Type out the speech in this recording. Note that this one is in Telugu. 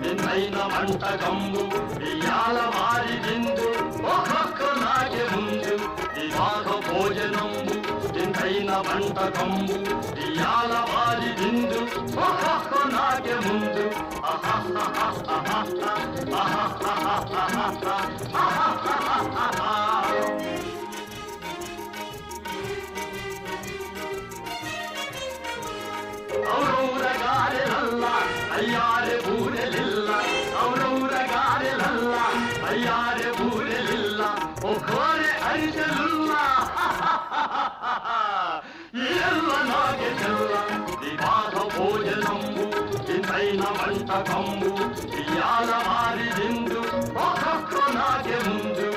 వింతైన వంటకంబు ఇయాల వారి విందు ఒక్కొక్క నాకే ముందు వివాహ భోజనంబు వింతైన వంటకంబు ఇయాల వారి విందు ఒక్కొక్క నాకే ముందు ఔరౌరగారెలల్ల అయ్యారె బూరెలిల్ల ఔరౌరగారెలల్ల అయ్యారె బూరెలిల్ల ఒక్కోరె అరిసెలుల్ల ఎల్ల నాగే చెల్ల వివాహ భోజనంబు వింతైన వంటకంబు ఇయాల వారి విందు ఒక్కొక్క నాగే ముందు